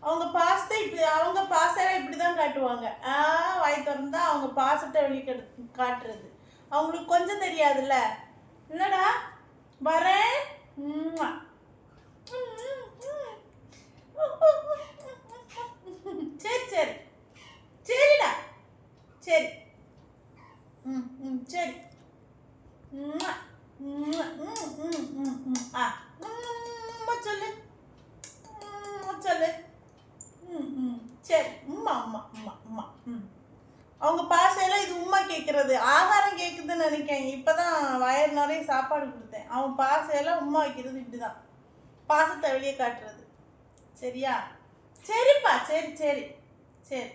அவங்க பாசத்தை இப்படி அவங்க பாசம் இப்படி தான் காட்டுவாங்க. வாய் திறந்தா அவங்க பாசத்தை காட்டுறது அவங்களுக்கு கொஞ்சம் தெரியாதுல்ல. என்னடா வரேன். சரி சரி சரிடா சரி. சரி சொல்லு சொல்லு. சரி உம்மா அம்மா அம்மா அம்மா. அவங்க பாசையெல்லாம் இது உம்மா கேட்குறது ஆகாரம் கேட்குதுன்னு நினைக்காங்க. இப்போ தான் வயிறு நிறைய சாப்பாடு கொடுத்தேன். அவங்க பாசையெல்லாம் உம்மா வைக்கிறது இப்படி தான் பாசத்தை வெளியே காட்டுறது. சரியா? சரிப்பா சரி சரி சரி.